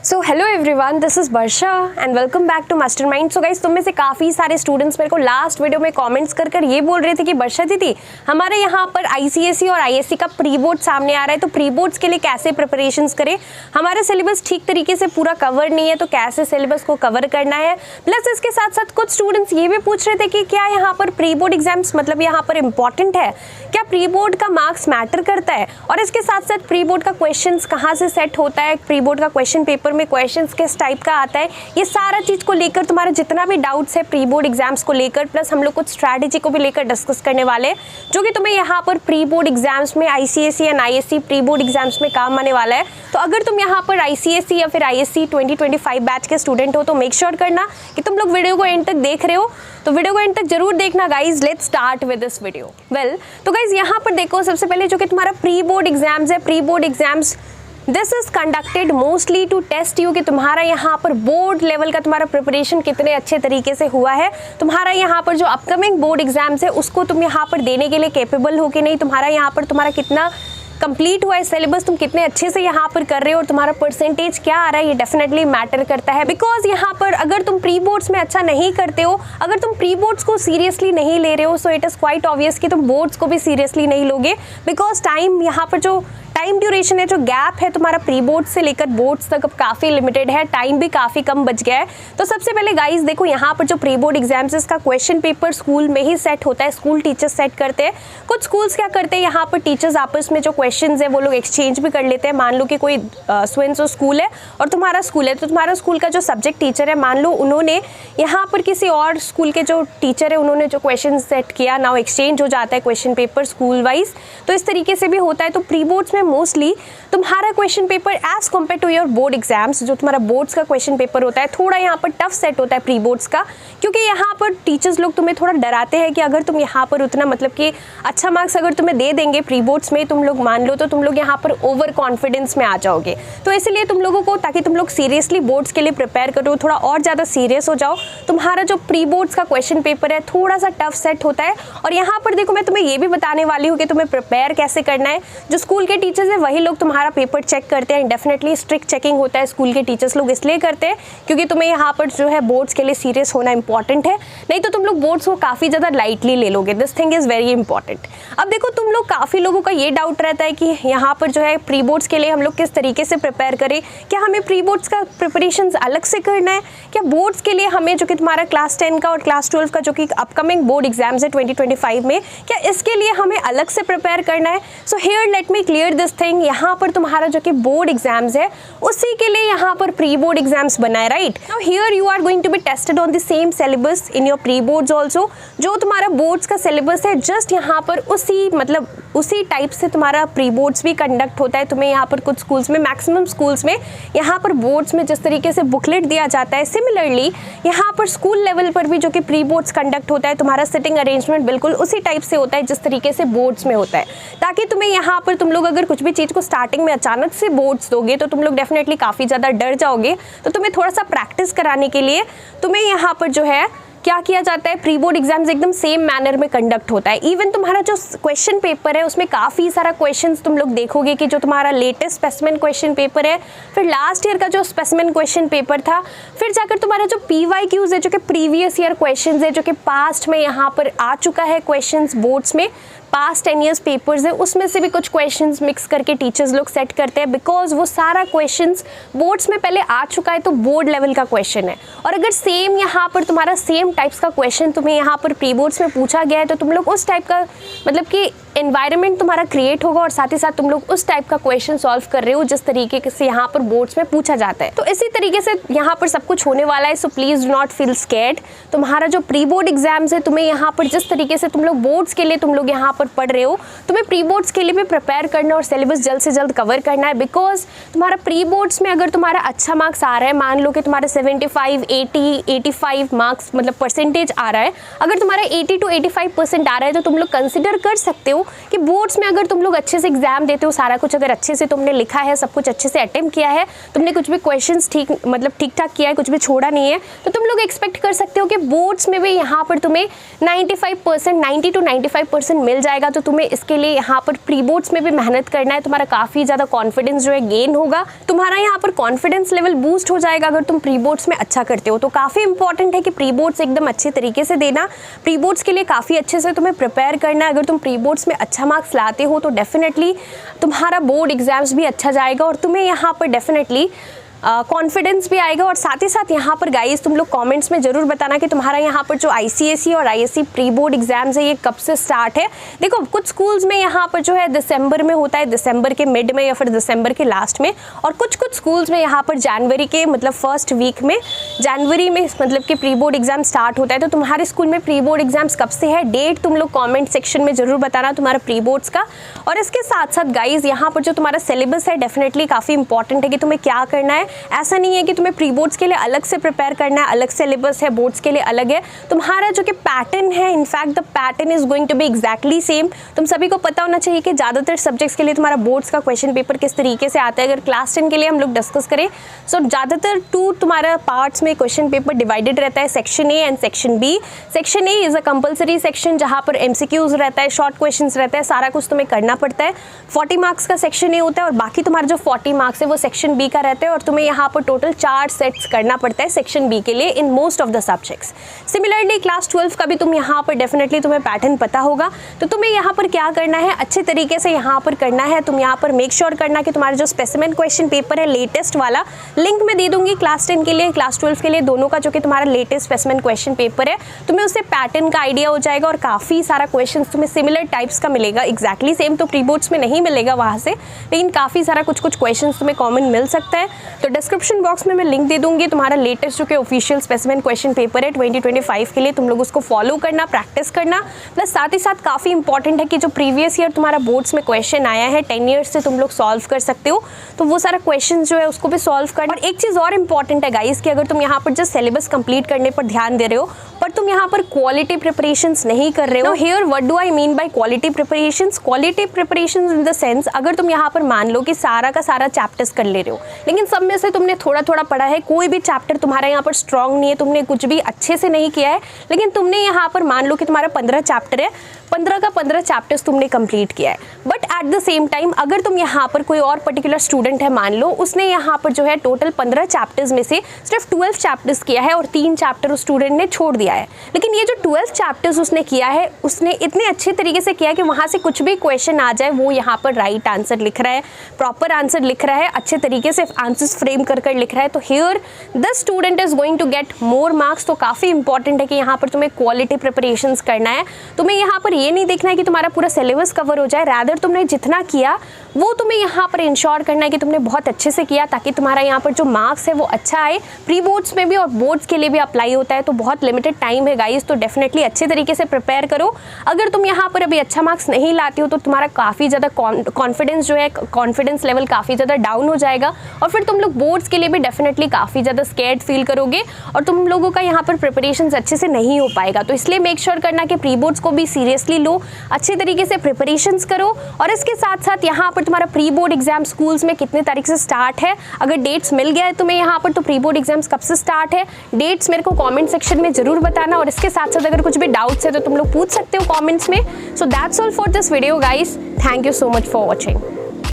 So hello everyone, this is Varsha and welcome back to Mastermind. So guys, तुम में से काफ़ी सारे स्टूडेंट्स मेरे को लास्ट वीडियो में कमेंट्स कर ये बोल रहे थे कि वर्षा दीदी, हमारे यहाँ पर आईसीएसई और आईएससी का प्री बोर्ड सामने आ रहा है, तो प्री बोर्ड्स के लिए कैसे प्रिपरेशंस करें, हमारा सिलेबस ठीक तरीके से पूरा कवर नहीं है, तो कैसे सिलेबस को कवर करना है। प्लस इसके साथ साथ कुछ स्टूडेंट्स ये भी पूछ रहे थे कि क्या यहाँ पर प्री बोर्ड एग्जाम्स मतलब यहाँ पर इंपॉर्टेंट है, क्या प्री बोर्ड का मार्क्स मैटर करता है, और इसके साथ साथ प्री बोर्ड का क्वेश्चंस कहाँ से सेट होता है, प्री बोर्ड का क्वेश्चन पेपर में क्वेश्चंस किस टाइप का आता है, ये सारा चीज को लेकर तुम्हारा जितना भी डाउट्स है प्री बोर्ड एग्जाम्स को लेकर, प्लस हम लोग कुछ स्ट्रैटेजी को भी लेकर डिस्कस करने वाले हैं जो कि तुम्हें यहाँ पर प्री बोर्ड एग्जाम्स में ICSE and ISC pre board exams में काम आने वाला है। तो अगर तुम यहाँ पर आईसीएसई या फिर आईएससी 2025 बैच के स्टूडेंट हो तो मेक श्योर करना कि तुम लोग वीडियो को एंड तक देख रहे हो, तो वीडियो को एंड तक जरूर देखना guys. Let's start with this video. Well, तो गाइज यहाँ पर देखो, सबसे पहले जो कि तुम्हारा प्री बोर्ड एग्जाम्स है, pre board exams this is conducted mostly to test you कि तुम्हारा यहाँ पर बोर्ड लेवल का तुम्हारा प्रिपरेशन कितने अच्छे तरीके से हुआ है, तुम्हारा यहाँ पर जो अपकमिंग बोर्ड एग्जाम्स है उसको तुम यहाँ पर देने के लिए कैपेबल हो कि नहीं, तुम्हारा यहाँ पर तुम्हारा कितना कंप्लीट हुआ है सिलेबस, तुम कितने अच्छे से यहाँ पर कर रहे हो और तुम्हारा परसेंटेज क्या आ रहा है, ये डेफिनेटली मैटर करता है। बिकॉज यहाँ पर अगर तुम प्री बोर्ड्स में अच्छा नहीं करते हो, अगर तुम प्री बोर्ड्स को सीरियसली नहीं ले रहे हो, so it is quite obvious कि तुम बोर्ड्स को भी सीरियसली नहीं लोगे। बिकॉज टाइम यहाँ पर जो टाइम ड्यूरेशन है, जो गैप है तुम्हारा प्री बोर्ड से लेकर बोर्ड्स तक, अब काफ़ी लिमिटेड है, टाइम भी काफ़ी कम बच गया है। तो सबसे पहले गाइस देखो, यहाँ पर जो प्री बोर्ड एग्जाम्स है इसका क्वेश्चन पेपर स्कूल में ही सेट होता है, स्कूल टीचर्स सेट करते हैं। कुछ स्कूल्स क्या करते हैं, यहाँ पर टीचर्स आपस में जो क्वेश्चंस है वो लोग एक्सचेंज भी कर लेते हैं। मान लो कि कोई सो स्कूल है और तुम्हारा स्कूल है, तो तुम्हारा स्कूल का जो सब्जेक्ट टीचर है, मान लो उन्होंने यहाँ पर किसी और स्कूल के जो टीचर है उन्होंने जो क्वेश्चन सेट किया, नाउ एक्सचेंज हो जाता है क्वेश्चन पेपर स्कूल वाइज। तो इस तरीके से भी होता है। तो प्री बोर्ड्स में मोस्टली तुम्हारा question paper as compare to your board exams, जो तुम्हारा बोर्ड्स का क्वेश्चन पेपर होता है, थोड़ा यहाँ पर टफ सेट होता है प्री बोर्ड्स का, क्योंकि यहाँ पर टीचर्स लोग तुम्हें थोड़ा डराते हैं कि अगर तुम यहाँ पर उतना मतलब कि अच्छा मार्क्स अगर तुम्हें दे देंगे प्री बोर्ड्स में, तुम लोग मान लो, तो तुम लोग यहाँ पर ओवर कॉन्फिडेंस में आ जाओगे। तो इसलिए तुम लोगों को, ताकि तुम लोग सीरियसली बोर्ड्स के लिए प्रिपेयर करो, थोड़ा और ज़्यादा सीरियस हो जाओ, तुम्हारा जो प्री बोर्ड्स का क्वेश्चन पेपर है थोड़ा सा टफ सेट होता है। और यहाँ पर देखो, मैं तुम्हें ये भी बताने वाली हूँ कि तुम्हें प्रिपेयर कैसे करना है। जो स्कूल के टीचर्स है वही लोग तुम्हारा पेपर चेक करते हैं, डेफिनेटली स्ट्रिक्ट चेकिंग होता है, स्कूल के टीचर्स लोग इसलिए करते हैं क्योंकि तुम्हें यहाँ पर जो है बोर्ड्स के लिए सीरियस होना इंपॉर्टेंट है, नहीं तो तुम लोग बोर्ड्स को काफ़ी ज़्यादा लाइटली ले लोगे। This thing is very important. अब देखो, तुम लोग काफ़ी लोगों का ये डाउट रहता है कि यहाँ पर जो है प्री बोर्ड्स के लिए हम लोग किस तरीके से प्रिपेयर करें, क्या हमें प्री बोर्ड्स का प्रिपरेशन अलग से करना है, क्या बोर्ड्स के लिए हमें जो कि तुम्हारा क्लास 10 का और क्लास 12 का जो कि अपकमिंग बोर्ड एग्जाम्स है 2025 में, क्या इसके लिए हमें अलग से प्रिपेयर करना है। So here let me clear this thing, यहाँ पर तुम्हारा जो कि बोर्ड एग्जाम्स है उसी के लिए यहाँ पर प्री बोर्ड एग्जाम्स बनाए, right. Now here you are going to be tested on the same syllabus in your pre boards also. जो तुम्हारा बोर्ड्स का सिलेबस है जस्ट यहाँ पर उसी मतलब उसी टाइप से तुम्हारा प्री बोर्ड्स भी कंडक्ट होता है। तुम्हें यहाँ पर कुछ स्कूल्स में, मैक्सिमम स्कूल्स में यहाँ पर बोर्ड्स में जिस तरीके से बुकलेट दिया जाता है, सिमिलरली यहाँ पर स्कूल लेवल पर भी जो कि प्री बोर्ड्स कंडक्ट होता है, तुम्हारा सिटिंग अरेंजमेंट बिल्कुल उसी टाइप से होता है जिस तरीके से बोर्ड्स में होता है, ताकि तुम्हें यहाँ पर तुम लोग अगर कुछ भी चीज़ को स्टार्टिंग में अचानक से बोर्ड्स दोगे तो तुम लोग डेफिनेटली काफ़ी ज़्यादा डर जाओगे। तो तुम्हें थोड़ा सा प्रैक्टिस कराने के लिए तुम्हें यहाँ पर जो है क्या किया जाता है, प्री बोर्ड एग्जाम्स एकदम सेम मैनर में कंडक्ट होता है। इवन तुम्हारा जो क्वेश्चन पेपर है उसमें काफ़ी सारा क्वेश्चंस तुम लोग देखोगे कि जो तुम्हारा लेटेस्ट स्पेसिमेन क्वेश्चन पेपर है, फिर लास्ट ईयर का जो स्पेसिमेन क्वेश्चन पेपर था, फिर जाकर तुम्हारा जो PYQs है जो कि प्रीवियस ईयर क्वेश्चंस है, जो कि पास्ट में यहाँ पर आ चुका है क्वेश्चंस बोर्ड्स में, पास्ट 10 ईयर्स पेपर्स है, उसमें से भी कुछ क्वेश्चंस मिक्स करके टीचर्स लोग सेट करते हैं। बिकॉज वो सारा क्वेश्चंस बोर्ड्स में पहले आ चुका है, तो बोर्ड लेवल का क्वेश्चन है। और अगर सेम यहाँ पर तुम्हारा सेम टाइप्स का क्वेश्चन तुम्हें यहाँ पर प्री बोर्ड्स में पूछा गया है, तो तुम लोग उस टाइप का मतलब कि एनवायरनमेंट तुम्हारा क्रिएट होगा और साथ ही साथ तुम लोग उस टाइप का क्वेश्चन सॉल्व कर रहे हो जिस तरीके से यहाँ पर बोर्ड्स में पूछा जाता है। तो इसी तरीके से यहाँ पर सब कुछ होने वाला है। So please do not feel scared. तुम्हारा जो प्री बोर्ड एग्जाम्स है, तुम्हें यहाँ पर जिस तरीके से तुम लोग बोर्ड्स के लिए तुम लोग यहाँ पर पढ़ रहे हो, तुम्हें प्री बोर्ड्स के लिए भी प्रिपेयर करना और सिलेबस जल्द से जल्द कवर करना है। बिकॉज तुम्हारा प्री बोर्ड्स में अगर तुम्हारा अच्छा मार्क्स आ रहा है, मान लो कि तुम्हारा 75, 80, 85 मार्क्स मतलब परसेंटेज आ रहा है, अगर तुम्हारा 80 to 85% आ रहा है, तो तुम लोग कंसिडर कर सकते हो हो कि बोर्ड्स में अगर तुम लोग अच्छे से एग्जाम देते हो, सारा कुछ अगर अच्छे से तुमने लिखा है, सब कुछ अच्छे से अटेम्प्ट किया है, तुमने कुछ भी क्वेश्चंस ठीक ठाक किया है, कुछ भी छोड़ा नहीं है, तो तुम लोग एक्सपेक्ट कर सकते हो कि बोर्ड्स में भी यहाँ पर तुम्हें 95% 90 to 95% मिल जाएगा। तो तुम्हें इसके लिए यहाँ पर प्री बोर्ड्स में भी मेहनत करना है, तुम्हारा काफ़ी ज़्यादा कॉन्फिडेंस जो है गेन होगा, तुम्हारा यहाँ पर कॉन्फिडेंस लेवल बूस्ट हो जाएगा अगर तुम प्री बोर्ड्स में अच्छा करते हो। तो काफ़ी इंपॉर्टेंट है कि प्री बोर्ड्स एकदम अच्छे तरीके से देना, प्री बोर्ड्स के लिए काफ़ी अच्छे से तुम्हें प्रिपेयर करना है। अगर तुम प्री बोर्ड्स में अच्छा मार्क्स लाते हो तो डेफिनेटली तुम्हारा बोर्ड एग्जाम्स भी अच्छा जाएगा और तुम्हें यहाँ पर डेफिनेटली कॉन्फिडेंस भी आएगा। और साथ ही साथ यहाँ पर गाइस तुम लोग कमेंट्स में ज़रूर बताना कि तुम्हारा यहाँ पर जो ICSE और ISC प्री बोर्ड एग्जाम्स है ये कब से स्टार्ट है। देखो कुछ स्कूल्स में यहाँ पर जो है दिसंबर में होता है, दिसंबर के मिड में या फिर दिसंबर के लास्ट में, और कुछ स्कूल्स में यहाँ पर जनवरी के फर्स्ट वीक में, जनवरी में कि प्री बोर्ड एग्जाम स्टार्ट होता है। तो तुम्हारे स्कूल में प्री बोर्ड एग्जाम्स कब से है, डेट तुम लोग कॉमेंट सेक्शन में ज़रूर बताना तुम्हारा प्री बोर्ड्स का। और इसके साथ साथ गाइज यहाँ पर जो तुम्हारा सिलेबस है डेफिनेटली काफ़ी इंपॉर्टेंट है कि तुम्हें क्या करना है। ऐसा नहीं है कि तुम्हें प्री बोर्ड्स के लिए अलग से प्रिपेयर करना है, अलग सिलेबस है, बोर्ड्स के लिए अलग है। तुम्हारा जो कि पैटर्न है, in fact the pattern is going to be exactly same. तुम सभी को पता होना चाहिए कि ज़्यादातर सब्जेक्ट्स के लिए तुम्हारा बोर्ड्स का क्वेश्चन पेपर किस तरीके से आता है। अगर क्लास 10 के लिए हम लोग डिस्कस करें सो ज़्यादातर 2 तुम्हारा पार्ट्स में क्वेश्चन पेपर डिवाइडेड रहता है, section A and section B. Section A is a compulsory section जहाँ पर MCQs रहता है, शॉर्ट क्वेश्चन रहता है, सारा कुछ तुम्हें करना पड़ता है। 40 मार्क्स का सेक्शन ए होता है और बाकी तुम्हारा जो 40 मार्क्स है वो सेक्शन बी का रहता है और तुम्हें यहाँ पर टोटल 4 सेट्स करना पड़ता है सेक्शन बी के लिए in most of the subjects. Similarly class 12 का भी तुम यहाँ पर डेफिनेटली तुम्हें पैटर्न पता होगा। तो तुम्हें यहाँ पर क्या करना है, अच्छे तरीके से यहाँ पर करना है। तुम यहाँ पर मेक श्योर करना कि तुम्हारा जो स्पेसिमेन क्वेश्चन पेपर है लेटेस्ट वाला, लिंक में दे दूंगी क्लास 10 के लिए, क्लास 12 के लिए, दोनों का जो कि तुम्हारा लेटेस्ट स्पेसिमेन क्वेश्चन पेपर है, तुम्हें उससे पैटर्न का आइडिया हो जाएगा और काफ़ी सारा क्वेश्चन तुम्हें सिमिलर टाइप्स का मिलेगा। एग्जैक्टली सेम तो प्री बोर्ड्स में नहीं मिलेगा वहाँ से, लेकिन काफ़ी सारा कुछ क्वेश्चन तुम्हें कॉमन मिल सकता है। तो डिस्क्रिप्शन बॉक्स में मैं लिंक दे दूंगी तुम्हारा लेटेस्ट जो कि ऑफिशियल स्पेसिमेन क्वेश्चन पेपर है 2025 के लिए, तुम लोग उसको फॉलो करना, प्रैक्टिस करना। प्लस साथ ही साथ काफ़ी इंपॉर्टेंट है कि जो प्रीवियस ईयर तुम्हारा बोर्ड्स में क्वेश्चन आया है 10 ईयर्स से तुम लोग सॉल्व कर सकते हो, तो वो सारा क्वेश्चन जो है उसको भी सॉल्व करना। और एक चीज़ और इंपॉर्टेंट है गाइस कि अगर तुम यहाँ पर जस्ट सिलेबस कंप्लीट करने पर ध्यान दे रहे हो पर तुम यहाँ पर क्वालिटी प्रिपरेशंस नहीं कर रहे हो। Here what do I mean by quality preparations? Quality preparations in the sense, अगर तुम यहाँ पर मान लो कि सारा का सारा चैप्टर्स कर ले रहे हो लेकिन सब में से तुमने थोड़ा थोड़ा पढ़ा है, कोई भी चैप्टर तुम्हारा यहाँ पर स्ट्रॉन्ग नहीं है, तुमने कुछ भी अच्छे से नहीं किया है, लेकिन तुमने यहाँ पर मान लो कि तुम्हारा 15 चैप्टर है, 15 का 15 चैप्टर्स तुमने कंप्लीट किया है, but at the same time अगर तुम यहाँ पर कोई और पर्टिकुलर स्टूडेंट है, मान लो उसने यहाँ पर जो है टोटल 15 चैप्टर्स में से सिर्फ 12 चैप्टर्स किया है और 3 चैप्टर उस स्टूडेंट ने छोड़ दिया है, लेकिन ये जो 12 चैप्टर्स उसने किया है उसने इतने अच्छे तरीके से किया कि वहाँ से कुछ भी क्वेश्चन आ जाए वो यहाँ पर राइट आंसर लिख रहा है, प्रॉपर आंसर लिख रहा है, अच्छे तरीके से आंसर्स फ्रेम कर लिख रहा है, तो here the student is going to get more marks. तो काफ़ी इंपॉर्टेंट है कि यहाँ पर तुम्हें क्वालिटी प्रिपरेशंस करना है। तुम्हें यहाँ पर ये नहीं देखना है कि तुम्हारा पूरा सिलेबस कवर हो जाए, रैदर तुमने जितना किया वो तुम्हें यहाँ पर इंश्योर करना है कि तुमने बहुत अच्छे से किया ताकि तुम्हारा यहाँ पर जो मार्क्स है वो अच्छा आए। प्री बोर्ड्स में भी और बोर्ड्स के लिए भी अप्लाई होता है, तो बहुत लिमिटेड टाइम है गाइस, तो डेफिनेटली अच्छे तरीके से प्रिपेयर करो। अगर तुम यहाँ पर अभी अच्छा मार्क्स नहीं लाते हो तो तुम्हारा काफ़ी ज़्यादा कॉन्फिडेंस जो है, कॉन्फिडेंस लेवल काफ़ी ज़्यादा डाउन हो जाएगा और फिर तुम लोग बोर्ड्स के लिए भी डेफिनेटली काफ़ी ज़्यादा स्कैर्ड फील करोगे और तुम लोगों का यहाँ पर प्रिपरेशंस अच्छे से नहीं हो पाएगा। तो इसलिए मेक श्योर करना कि प्री बोर्ड्स को भी सीरियसली लो, अच्छे तरीके से प्रिपरेशंस करो। और इसके साथ साथ यहाँ पर तुम्हारा प्री बोर्ड एग्जाम स्कूल्स में कितने तारीख से स्टार्ट है, अगर डेट्स मिल गया है तुम्हें यहाँ पर, तो प्री बोर्ड एग्जाम्स कब से स्टार्ट है, डेट्स मेरे को कमेंट सेक्शन में जरूर बताना। और इसके साथ साथ अगर कुछ भी डाउट्स है तो तुम लोग पूछ सकते हो कमेंट्स में। So that's all for this video guys, thank you so much for watching.